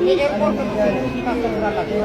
የኤርፖርት ሴኩሪቲ ታስተምራላችሁ።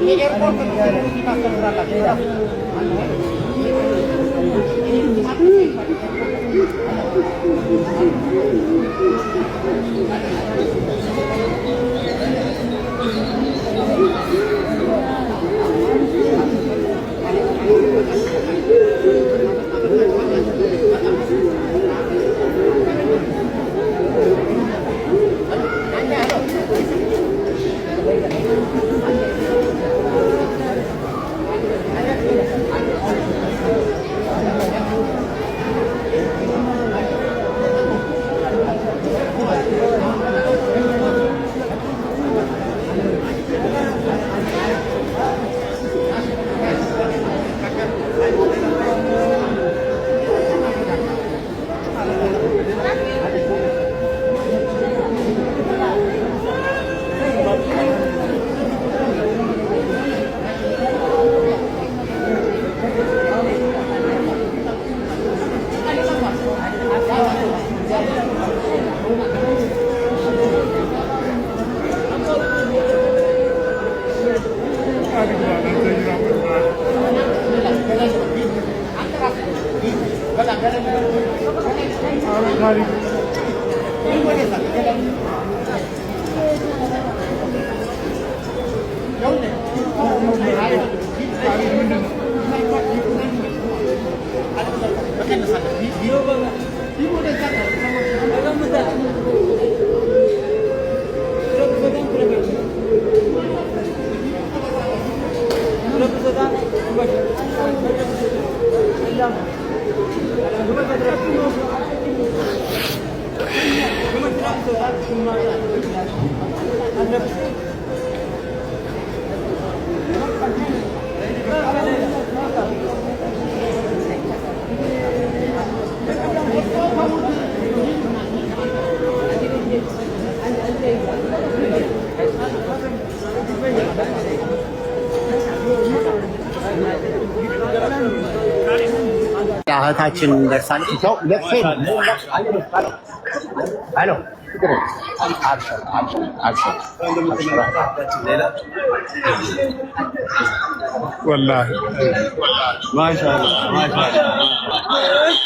የኤርፖርት ሴኩሪቲ ታስተምራላችሁ። እህታችን ደርሳለች። ሰው ለፌን አሎ والله ما شاء الله ما شاء الله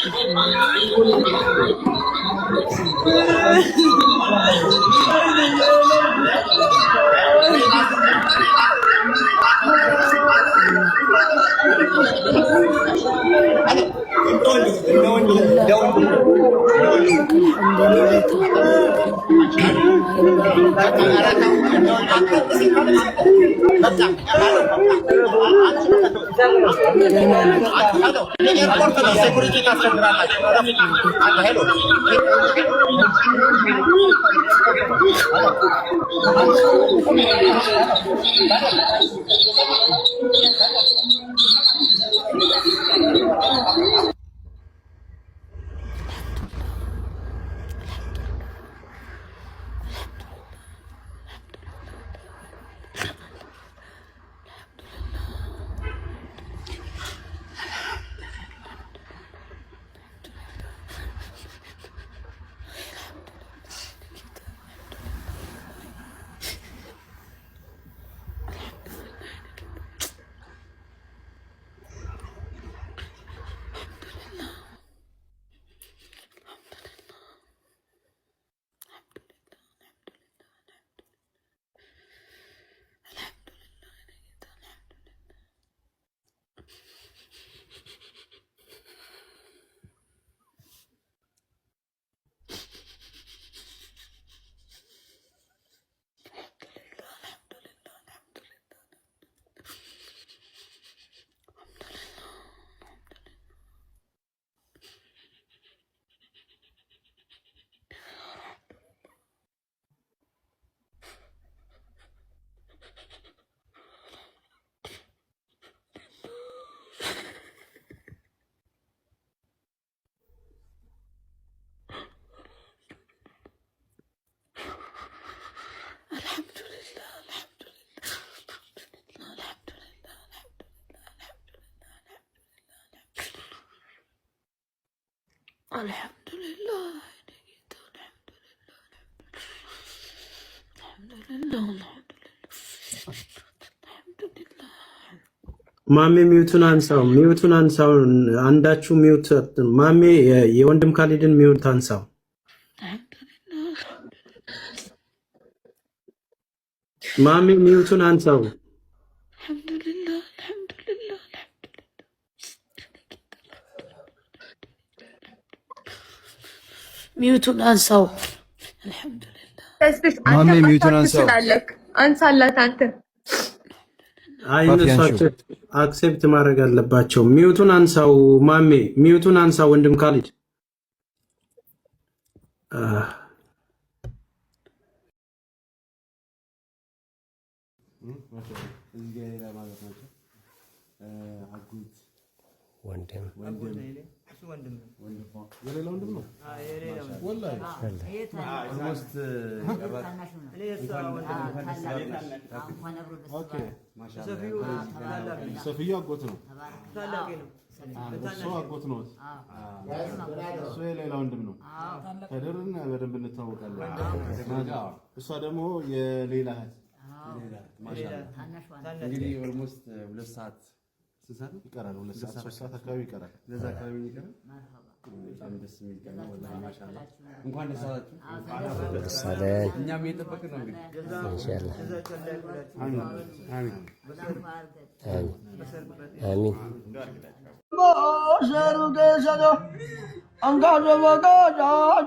የኤርፖርት ሴኩሪቲ ታስተምራላችሁ። አልሐምዱሊላህ አልሐምዱሊላህ ማሜ ሚውቱን አንሳው አንዳችሁ ሚውት ማሜ የወንድም ካሊድን ሚውት አንሳው ማሜ ሚውቱን አንሳው አልሐምዱሊላህ ሚውቱን አንሳው አልሐምዱሊላህ ማሜ ሚውቱን አንሳው አንሳላት አንተ አይነሳችሁ አክሴፕት ማድረግ አለባቸው ሚውቱን አንሳው ማሜ ሚውቱን አንሳው ወንድም ካሊድ ሰፊያ አጎት ነው እሱ አጎት ነው እሱ የሌላ ወንድም ነው ከድርና በደንብ እንታወቃለን እሷ ደግሞ የሌላ እንግዲህ ኦልሞስት 2 ሰዓት ይቀራል 2 ሰዓት 3 ሰዓት አካባቢ ይቀራል ለዛ አካባቢ ይቀራል በጣም ደስ የሚል ቀን ነው ወላሂ ማሻአላ እንኳን ደስ አላችሁ እኛም እየጠበቅን ነው እንግዲህ ኢንሻአላህ አሚን አሚን አሚን ሸሩ ገሰዶ አንጋዶ ወጋጃ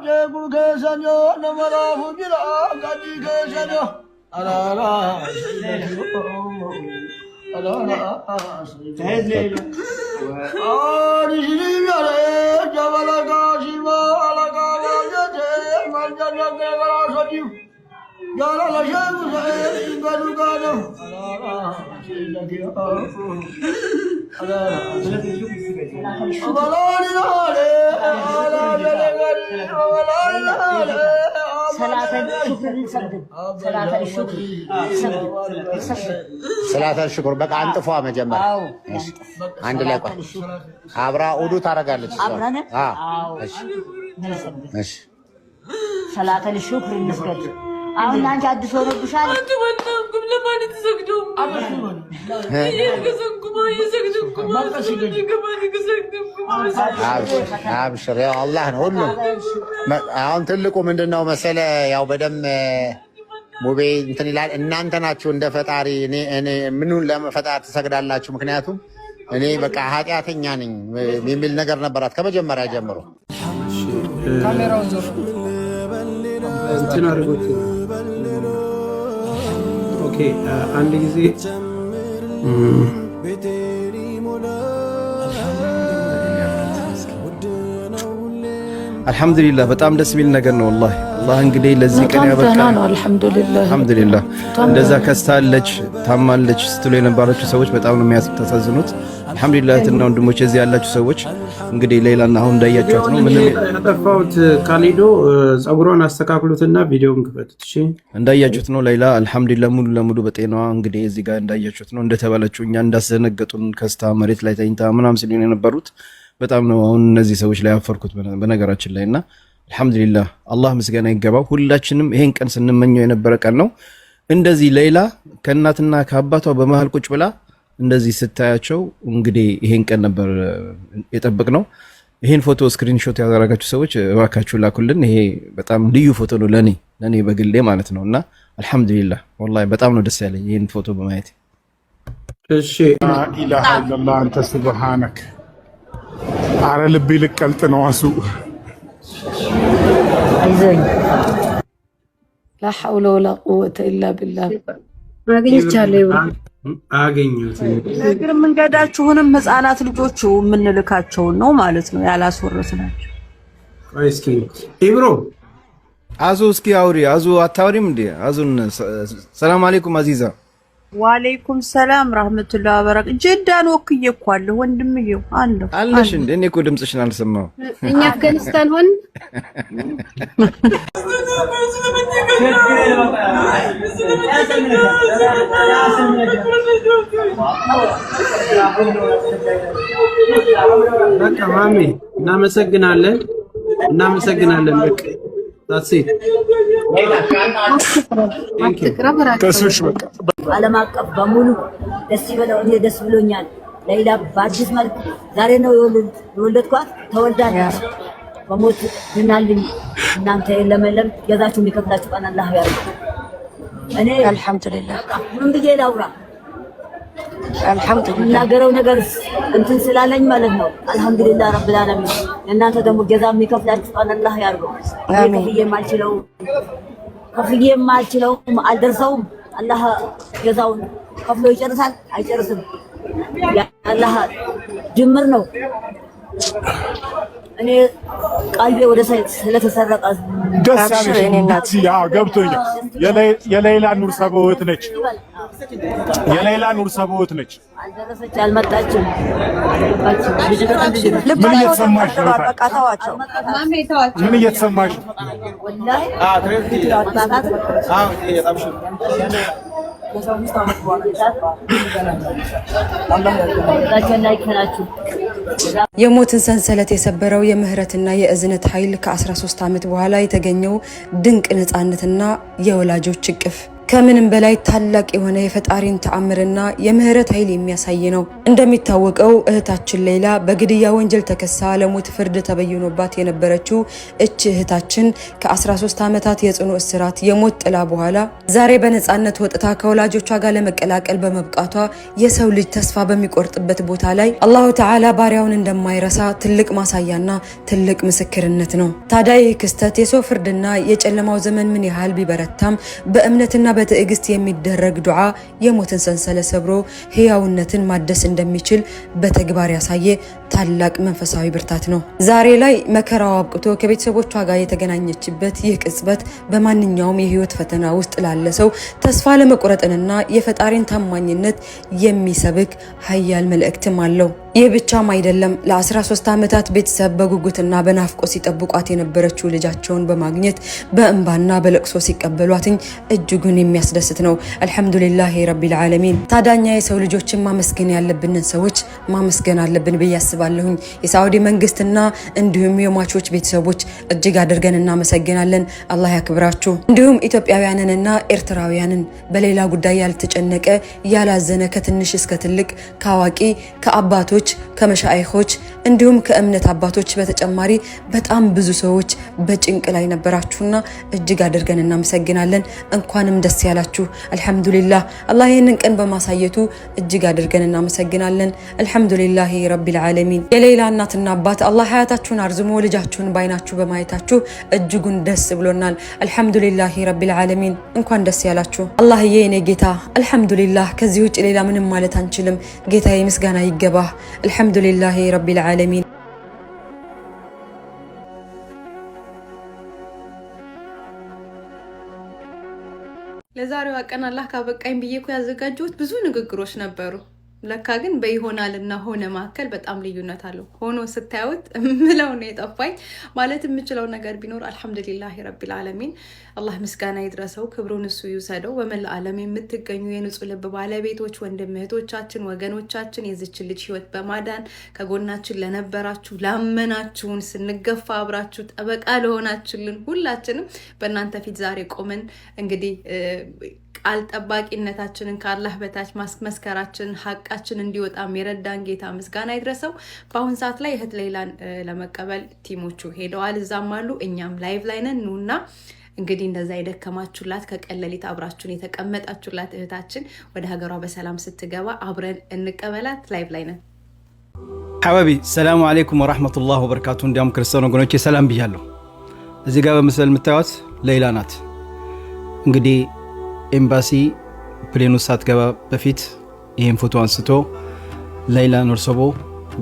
ጀጉ ገሰዶ ነመራሁ ጅራ ጋዲ ገሰዶ አላላ አላላ ተሄድ አሪሽኒ ያለ ጀበለጋ ሲማ አላጋ ወጀቴ ማንጀለ ገራሶጂ ያላ ለሸሩ ዘይገዱ ጋዶ አላላ ሲለዲዮ ሰላተል ሽኩር በቃ አንጥፏ መጀመሪያ አንድ ላይ ቆይ አብራ ኡዱ ታረጋለች እሺ ሰላተል ሽኩር እንስገድ አሁን አንቺ አዲስ ሆነብሻል አንተ ወጣም ለማን ተሰግደው አብሽር ያው አላህ ነው ሁሉ አሁን ትልቁ ምንድነው መሰለ ያው በደም ሙቤ እንትን ይላል እናንተ ናችሁ እንደ ፈጣሪ እኔ ምኑን ለፈጣሪ ትሰግዳላችሁ ምክንያቱም እኔ በቃ ኃጢአተኛ ነኝ የሚል ነገር ነበራት ከመጀመሪያ ጀምሮ ካሜራውን ዞር እንትን አድርጎት ኦኬ አንድ ጊዜ አልহামዱሊላህ በጣም ደስ የሚል ነገር ነው والله አላህ እንግዲህ ለዚህ ቀን ያበቃ አልহামዱሊላህ እንደዛ ከስታለች ታማለች ስትሉ የነበራችሁ ሰዎች በጣም ነው የሚያሳዝኑት አልহামዱሊላህ እና ወንድሞች እዚህ ያላችሁ ሰዎች እንግዲህ ሌላና አሁን እንዳያችሁት ነው ምን ያጠፋውት ካሊዶ ጸጉሯን አስተካክሉትና ቪዲዮውን ክፈቱት እሺ እንዳያችሁት ነው ሌላ አልহামዱሊላህ ሙሉ ለሙሉ በጤናዋ እንግዲህ እዚህ ጋር እንዳያችሁት ነው እንደተባለችው እኛ እንዳስደነገጡን ከስታ መሬት ላይ ተኝታ ምናም ሲሉ የነበሩት በጣም ነው አሁን እነዚህ ሰዎች ላይ አፈርኩት በነገራችን ላይና አልহামዱሊላህ አላህ ምስጋና ይገባው ሁላችንም ይሄን ቀን ስንመኘው የነበረ ቀን ነው እንደዚህ ሌላ ከእናትና ከአባቷ በመሃል ቁጭ ብላ እንደዚህ ስታያቸው እንግዲህ ይሄን ቀን ነበር የጠበቅነው ይሄን ፎቶ ስክሪንሾት ያደረጋችሁ ሰዎች እባካችሁ ላኩልን ይሄ በጣም ልዩ ፎቶ ነው ለኔ በግሌ ማለት ነውና አልহামዱሊላህ والله በጣም ነው ደስ ያለኝ ይሄን ፎቶ በማየት እሺ ኢላሃ ኢላላህ አንተ ሱብሃንክ አረ ልብ ይልቀልጥ ነው አሱ لا حول ولا قوة إلا بالله አገኝቻለሁ አገኙት እግር መንገዳችሁንም ህፃናት ልጆቹ ምንልካቸው ነው ማለት ነው ያላስወረስናቸው እስኪ ኢብሮ አዙ እስኪ አውሪ አዙ አታውሪም እንዴ አዙን ሰላም አለይኩም አዚዛ ወአለይኩም ሰላም ረህመቱላሂ ወበረካቱ ጀዳን ወክዬ እኮ አለ ወንድምዬው አለሽ እንዴ እኔ እኮ ድምጽሽን አልሰማው እኛ አፍጋኒስታን ሆን በቃ ማሜ እናመሰግናለን እናመሰግናለን። በቃ ታሲ ዓለም አቀፍ በሙሉ ደስ ይበለው። እኔ ደስ ብሎኛል። ሌላ በአዲስ መልክ ዛሬ ነው የወለድኳት። ተወልዳለች። በሞት ድናልኝ። እናንተ ለመለም ገዛችሁ የሚከፍላችሁ ቀን አላህ ያርግ። እኔ አልሐምዱሊላህ ምን ብዬ ላውራ? አልሐምዱሊላህ የምናገረው ነገር እንትን ስላለኝ ማለት ነው። አልሐምዱሊላህ ረብል ዓለሚን። እናንተ ደግሞ ገዛ የሚከፍላችሁ ቀን አላህ ያርገው። አሜን። ከፍዬ የማልችለው አልደርሰውም። አላህ ገዛውን ከፍሎ ይጨርሳል አይጨርስም። የአላህ ድምር ነው። እኔ ቀልቤ ወደ ስለተሰረቀ ደስ ያለሽ ገብቶኛል። የሌላ ኑር ሰበውት ነች። የሌላ ኑር ሰበውት ነች። አልደረሰች አልመጣችም። ምን እየተሰማሽ ነው? ምን እየተሰማሽ ነው? ወላሂ የሞትን ሰንሰለት የሰበረው የምህረትና የእዝነት ኃይል ከ13 ዓመት በኋላ የተገኘው ድንቅ ነፃነትና የወላጆች እቅፍ ከምንም በላይ ታላቅ የሆነ የፈጣሪን ተአምርና የምህረት ኃይል የሚያሳይ ነው። እንደሚታወቀው እህታችን ሌላ በግድያ ወንጀል ተከሳ ለሞት ፍርድ ተበይኖባት የነበረችው እች እህታችን ከ13 ዓመታት የጽኑ እስራት የሞት ጥላ በኋላ ዛሬ በነፃነት ወጥታ ከወላጆቿ ጋር ለመቀላቀል በመብቃቷ የሰው ልጅ ተስፋ በሚቆርጥበት ቦታ ላይ አላሁ ተዓላ ባሪያውን እንደማይረሳ ትልቅ ማሳያና ትልቅ ምስክርነት ነው። ታዲያ ይህ ክስተት የሰው ፍርድና የጨለማው ዘመን ምን ያህል ቢበረታም በእምነትና በትዕግስት የሚደረግ ዱዓ የሞትን ሰንሰለት ሰብሮ ህያውነትን ማደስ እንደሚችል በተግባር ያሳየ ታላቅ መንፈሳዊ ብርታት ነው። ዛሬ ላይ መከራው አብቅቶ ከቤተሰቦቿ ጋር የተገናኘችበት ይህ ቅጽበት በማንኛውም የህይወት ፈተና ውስጥ ላለ ሰው ተስፋ ለመቁረጥንና የፈጣሪን ታማኝነት የሚሰብክ ኃያል መልእክትም አለው። ይህ ብቻም አይደለም። ለ13 ዓመታት ቤተሰብ በጉጉትና በናፍቆ ሲጠብቋት የነበረችው ልጃቸውን በማግኘት በእንባና በለቅሶ ሲቀበሏትኝ እጅጉን የሚያስደስት ነው። አልሐምዱሊላህ ረቢል ዓለሚን። ታዳኛ የሰው ልጆችን ማመስገን ያለብንን ሰዎች ማመስገን አለብን ብዬ አስባለሁኝ። የሳዑዲ መንግስትና እንዲሁም የሟቾች ቤተሰቦች እጅግ አድርገን እናመሰግናለን። አላህ ያክብራችሁ። እንዲሁም ኢትዮጵያውያንንና ኤርትራውያንን በሌላ ጉዳይ ያልተጨነቀ ያላዘነ ከትንሽ እስከ ትልቅ ከአዋቂ ከአባቶች ከመሻይኾች እንዲሁም ከእምነት አባቶች በተጨማሪ በጣም ብዙ ሰዎች በጭንቅ ላይ ነበራችሁና እጅግ አድርገን እናመሰግናለን። እንኳንም ደስ ያላችሁ። አልሐምዱሊላህ አላህ ይህንን ቀን በማሳየቱ እጅግ አድርገን እናመሰግናለን። አልሐምዱሊላህ ረቢል ዓለሚን። የሌላ እናትና አባት አላህ ሀያታችሁን አርዝሞ ልጃችሁን ባይናችሁ በማየታችሁ እጅጉን ደስ ብሎናል። አልሐምዱሊላህ ረቢል ዓለሚን። እንኳን ደስ ያላችሁ። አላህዬ የኔ ጌታ አልሐምዱሊላህ። ከዚህ ውጭ ሌላ ምንም ማለት አንችልም። ጌታዬ ምስጋና ይገባህ። አልሐምዱሊላህ ረቢል ዓለሚን። ለዛሬዋ ቀን አላህ ካበቃኝ ብዬ እኮ ያዘጋጀሁት ብዙ ንግግሮች ነበሩ። ለካ ግን በይሆናልና ሆነ መካከል በጣም ልዩነት አለው። ሆኖ ስታዩት ምለው ነው የጠፋኝ። ማለት የምችለው ነገር ቢኖር አልሐምዱሊላህ ረቢል ዓለሚን። አላህ ምስጋና ይድረሰው፣ ክብሩን እሱ ይውሰደው። በመላ ዓለም የምትገኙ የንጹህ ልብ ባለቤቶች፣ ወንድም እህቶቻችን፣ ወገኖቻችን የዚችን ልጅ ህይወት በማዳን ከጎናችን ለነበራችሁ፣ ላመናችሁን፣ ስንገፋ አብራችሁ ጠበቃ ለሆናችሁልን ሁላችንም በእናንተ ፊት ዛሬ ቆመን እንግዲህ ቃል ጠባቂነታችንን ከአላህ በታች ማስመስከራችንን ሀቃችን እንዲወጣ የረዳን ጌታ ምስጋና ይድረሰው። በአሁን ሰዓት ላይ እህት ሌላን ለመቀበል ቲሞቹ ሄደዋል፣ እዛም አሉ። እኛም ላይቭ ላይ ነን። ኑና እንግዲህ እንደዛ የደከማችሁላት ከቀለሊት አብራችሁን የተቀመጣችሁላት እህታችን ወደ ሀገሯ በሰላም ስትገባ አብረን እንቀበላት። ላይቭ ላይ ነን። ሐባቢ ሰላሙ አለይኩም ወራህመቱላሂ ወበረካቱ። እንዲያውም ክርስቲያን ወገኖቼ ሰላም ብያለሁ። እዚህ ጋር በምስል የምታዩት ሌላ ናት። እንግዲህ ኤምባሲ ፕሌኑ ሳትገባ በፊት ይህን ፎቶ አንስቶ ሌላ ኑርሰቦ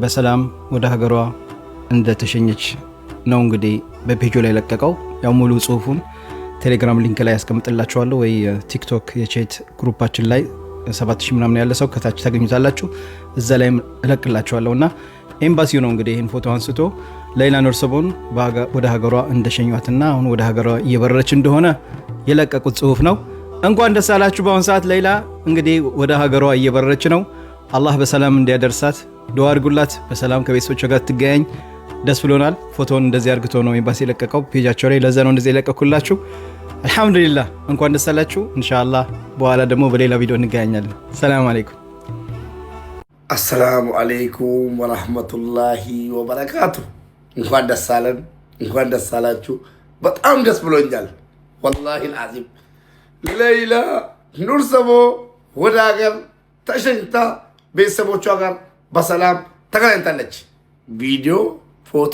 በሰላም ወደ ሀገሯ እንደተሸኘች ነው እንግዲህ በፔጆ ላይ ለቀቀው። ያው ሙሉ ጽሁፉን ቴሌግራም ሊንክ ላይ ያስቀምጥላችኋለሁ፣ ወይ ቲክቶክ የቼት ግሩፓችን ላይ 7000 ምናምን ያለ ሰው ከታች ታገኙታላችሁ። እዛ ላይም እለቅላችኋለሁ። እና ኤምባሲው ነው እንግዲህ ይህን ፎቶ አንስቶ ሌላ ኑርሰቦን ወደ ሀገሯ እንደሸኟትና አሁን ወደ ሀገሯ እየበረረች እንደሆነ የለቀቁት ጽሁፍ ነው። እንኳን ደስ አላችሁ። በአሁን ሰዓት ሌላ እንግዲህ ወደ ሀገሯ እየበረረች ነው። አላህ በሰላም እንዲያደርሳት ዱዓ አድርጉላት። በሰላም ከቤተሰቦቿ ጋር ትገናኝ። ደስ ብሎናል። ፎቶውን እንደዚህ አርግቶ ነው ኤምባሲ የለቀቀው ፔጃቸው ላይ። ለዛ ነው እንደዚህ የለቀኩላችሁ። አልহামዱሊላህ እንኳን ደስ አላችሁ። ኢንሻአላህ በኋላ ደግሞ በሌላ ቪዲዮ እንገናኛለን። ሰላም አለይኩም። አሰላሙ አለይኩም ወራህመቱላሂ ወበረካቱ። እንኳን ደስ አለን፣ እንኳን ደስ አላችሁ። በጣም ደስ ብሎኛል ወላሂ አልዓዚም። ሌይላ ኑርሰቦ ወደ ሀገር ተሸኝታ ቤተሰቦቿ ጋር በሰላም ተገናኝታለች። ቪዲዮ ፎቶ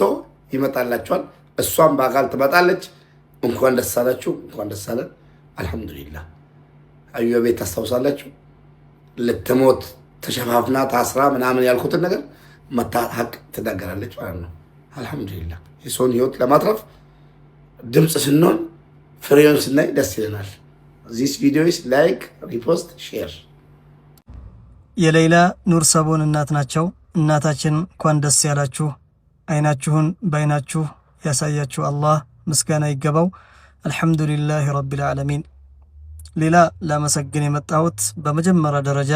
ይመጣላችኋል። እሷም በአካል ትመጣለች። እንኳን ደስ አላችሁ፣ እንኳን ደስ አለን። አልহামዱሊላህ አዩብ ቤት ታስታውሳላችሁ? ልትሞት ተሸፋፍና ታስራ ምናምን ያልኩትን ነገር መታ ሀቅ ትናገራለች ማለት ነው። አልহামዱሊላህ የሰውን ህይወት ለማትረፍ ድምፅ ስንሆን ፍሬውን ስናይ ደስ ይለናል። ዚስ ቪዲዮ ኢዝ ላይክ ሪፖስት ሼር። የሌይላ ኑር ሰቦን እናት ናቸው። እናታችን እንኳን ደስ ያላችሁ። አይናችሁን በአይናችሁ ያሳያችሁ አላህ ምስጋና ይገባው። አልহামዱሊላህ ረቢል ዓለሚን። ሌላ ላመሰግን የመጣሁት በመጀመሪያ ደረጃ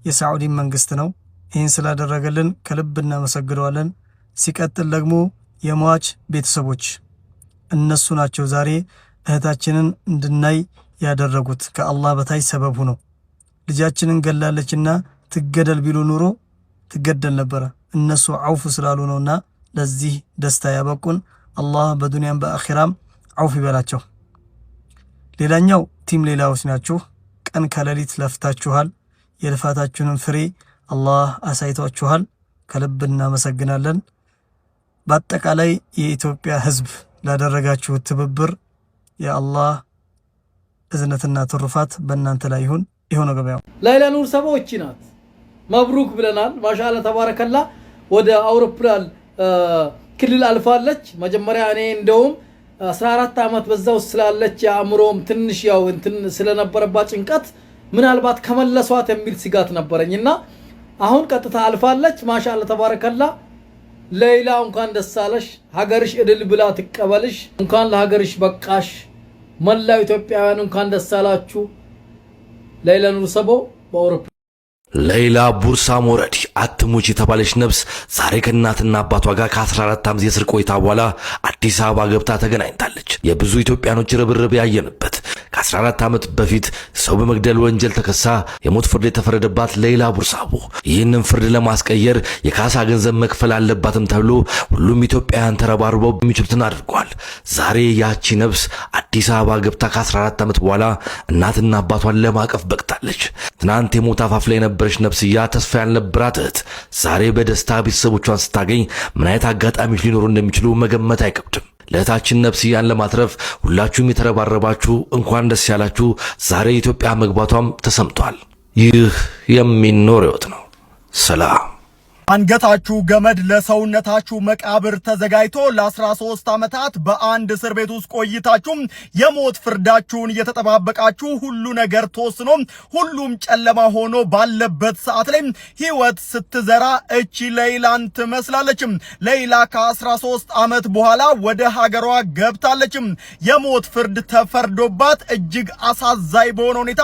የሳዑዲ መንግስት ነው። ይህን ስላደረገልን ከልብ እናመሰግነዋለን። ሲቀጥል ደግሞ የሟች ቤተሰቦች እነሱ ናቸው ዛሬ እህታችንን እንድናይ ያደረጉት። ከአላህ በታች ሰበብ ሆነው ልጃችንን ገላለችና ትገደል ቢሉ ኑሮ ትገደል ነበረ። እነሱ አውፍ ስላሉ ነውና ለዚህ ደስታ ያበቁን። አላህ በዱንያም በአኺራም አውፍ ይበላቸው። ሌላኛው ቲም ሌላዎች ናችሁ። ቀን ከሌሊት ለፍታችኋል። የልፋታችሁንም ፍሬ አላህ አሳይቷችኋል። ከልብ እናመሰግናለን። በአጠቃላይ የኢትዮጵያ ህዝብ ላደረጋችሁት ትብብር የአላህ እዝነትና ትሩፋት በእናንተ ላይ ይሁን። ይሁን ነው ገበያው። ሌይላ ኑር ሰቦች ናት። መብሩክ ብለናል። ማሻአላ ተባረከላ። ወደ አውሮፕላን ክልል አልፋለች። መጀመሪያ እኔ እንደውም 14 አመት በዛው ስላለች የአእምሮም ትንሽ ያው እንትን ስለነበረባት ጭንቀት ምናልባት ከመለሷት የሚል ስጋት ነበረኝና አሁን ቀጥታ አልፋለች። ማሻአላ ተባረከላ። ሌይላ እንኳን ደስ አለሽ። ሀገርሽ እድል ብላ ትቀበልሽ። እንኳን ለሀገርሽ በቃሽ። መላው ኢትዮጵያውያን እንኳን ደስ አላችሁ። ሌይላ ኑር ሰቦ በአውሮፕላን ሌይላ ቡርሳ ሞረዲ አትሙች የተባለች ነፍስ ዛሬ ከእናትና አባቷ ጋር ከ14 ዓመት የስር ቆይታ በኋላ አዲስ አበባ ገብታ ተገናኝታለች። የብዙ ኢትዮጵያኖች ርብርብ ያየንበት ከ14 ዓመት በፊት ሰው በመግደል ወንጀል ተከሳ የሞት ፍርድ የተፈረደባት ሌይላ ቡርሳቦ ይህንን ፍርድ ለማስቀየር የካሳ ገንዘብ መክፈል አለባትም ተብሎ ሁሉም ኢትዮጵያውያን ተረባርበው የሚችሉትን አድርጓል። ዛሬ ያቺ ነፍስ አዲስ አበባ ገብታ ከ14 ዓመት በኋላ እናትና አባቷን ለማቀፍ በቅታለች። ትናንት የሞት አፋፍ ላይ የነበረች ነፍስያ ተስፋ ያልነበራት እህት ዛሬ በደስታ ቤተሰቦቿን ስታገኝ ምን አይነት አጋጣሚዎች ሊኖሩ እንደሚችሉ መገመት አይከብድም። ለእህታችን ነፍስያን ለማትረፍ ሁላችሁም የተረባረባችሁ እንኳን ደስ ያላችሁ። ዛሬ ኢትዮጵያ መግባቷም ተሰምቷል። ይህ የሚኖር ህይወት ነው። ሰላም። አንገታችሁ ገመድ ለሰውነታችሁ መቃብር ተዘጋጅቶ ለ13 ዓመታት በአንድ እስር ቤት ውስጥ ቆይታችሁ የሞት ፍርዳችሁን እየተጠባበቃችሁ ሁሉ ነገር ተወስኖ ሁሉም ጨለማ ሆኖ ባለበት ሰዓት ላይ ህይወት ስትዘራ እቺ ሌይላን ትመስላለች። ሌይላ ከ13 ዓመት በኋላ ወደ ሀገሯ ገብታለች። የሞት ፍርድ ተፈርዶባት እጅግ አሳዛኝ በሆነ ሁኔታ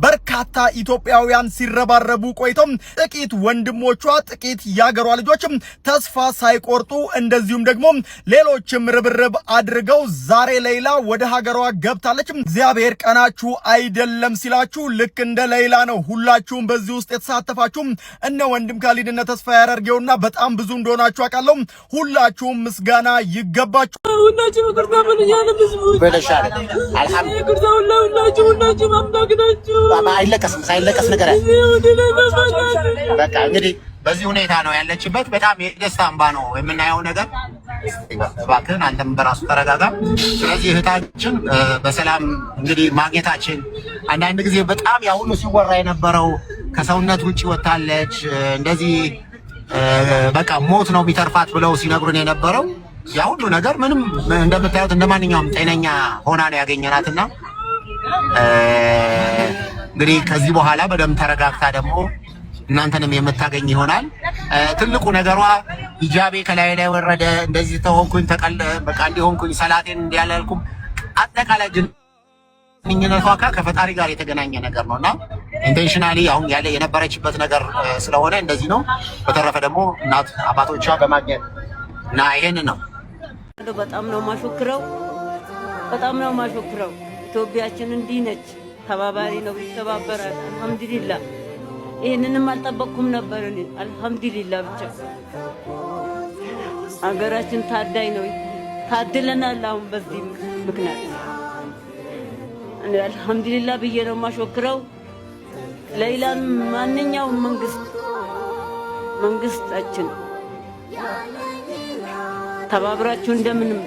በርካታ ኢትዮጵያውያን ሲረባረቡ ቆይተው ጥቂት ወንድሞቿ ጥቂት ያገሯ ልጆችም ተስፋ ሳይቆርጡ እንደዚሁም ደግሞ ሌሎችም ርብርብ አድርገው ዛሬ ሌይላ ወደ ሀገሯ ገብታለች። እግዚአብሔር ቀናችሁ አይደለም ሲላችሁ ልክ እንደ ሌይላ ነው። ሁላችሁም በዚህ ውስጥ የተሳተፋችሁ እነ ወንድም ካሊድ እነ ተስፋ ያደርገውና በጣም ብዙ እንደሆናችሁ አውቃለሁ። ሁላችሁም ምስጋና ይገባችሁ። ሁላችሁ ይቅርታ በልኛለ ብዙ በለሻል። አይለቀስም ሳይለቀስ ነገር በቃ እንግዲህ በዚህ ሁኔታ ነው ያለችበት። በጣም የደስታ እንባ ነው የምናየው ነገር። እባክህን አንተም በራሱ ተረጋጋ። ስለዚህ እህታችን በሰላም እንግዲህ ማግኘታችን አንዳንድ ጊዜ በጣም ያ ሁሉ ሲወራ የነበረው ከሰውነት ውጪ ወጣለች እንደዚህ በቃ ሞት ነው የሚተርፋት ብለው ሲነግሩን የነበረው ያ ሁሉ ነገር ምንም እንደምታዩት እንደማንኛውም ጤነኛ ሆና ነው ያገኘናትና እንግዲህ ከዚህ በኋላ በደም ተረጋግታ ደግሞ እናንተንም የምታገኝ ይሆናል። ትልቁ ነገሯ ሂጃቤ ከላይ ላይ ወረደ፣ እንደዚህ ተሆንኩኝ በቃ እንዲሆንኩኝ ሰላቴን እንዲያላልኩም አጠቃላይ ግንኙነቷ ከፈጣሪ ጋር የተገናኘ ነገር ነውና ኢንቴንሽናሊ አሁን ያለ የነበረችበት ነገር ስለሆነ እንደዚህ ነው። በተረፈ ደግሞ እናት አባቶቿ በማግኘት እና ይሄን ነው በጣም ነው ማሾክረው በጣም ነው ማሾክረው ኢትዮጵያችን እንዲህ ነች ተባባሪ ነው ይተባበራል አልহামዱሊላህ ይሄንንም አልጠበቅኩም ነበር እኔ አልহামዱሊላህ ብቻ አገራችን ታዳይ ነው ታድለናል አሁን በዚህ ምክንያት እኔ አልহামዱሊላህ ብዬ ነው ማሾክረው ሌላን ማንኛውም መንግስታችን ተባብራችሁ እንደምንም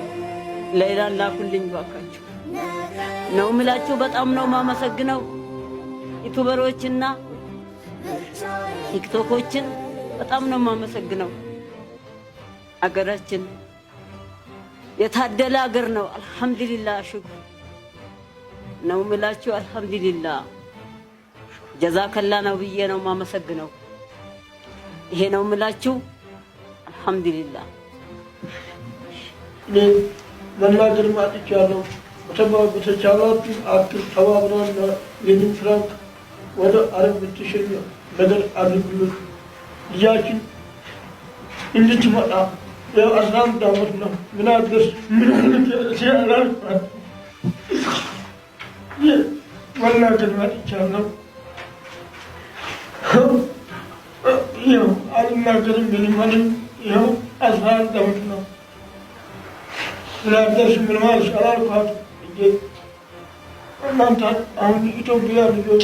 ሌላን ላኩልኝ ባካችሁ ነው ምላችሁ በጣም ነው ማመሰግነው ዩቲዩበሮችና ቲክቶኮችን በጣም ነው ማመሰግነው አገራችን የታደለ አገር ነው አልহামዱሊላህ ሽኩር ነው ምላችሁ አልহামዱሊላህ ጀዛከላ ነው ብዬ ነው ማመሰግነው ይሄ ነው ምላችሁ አልহামዱሊላህ መናገር ማጥቻለሁ በተቻላችሁ አክል ተባብረን የድን ፍራንክ ወደ አረብ ብትሸኝ ነገር አድርጉልን ልጃችን እንድትመጣ የ11 ዓመት ነው ምን አድርስ ምን ሲያላል መናገር ማጥቻለሁ ይኸው አልናገርም ምንም ይኸው 11 ዓመት ነው ስለዚህ ምን ማለት አላልኳት እናንተ አሁን ኢትዮጵያ ልጆች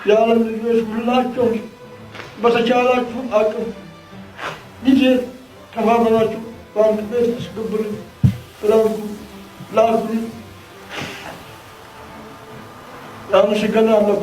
የዓለም ልጆች ሁላችሁ በተቻላችሁ አቅም ልጄ ተባበራችሁ ባንክ ቤት አስገቡልኝ ፍራንኩ ላኩልኝ ያመሰግናለሁ።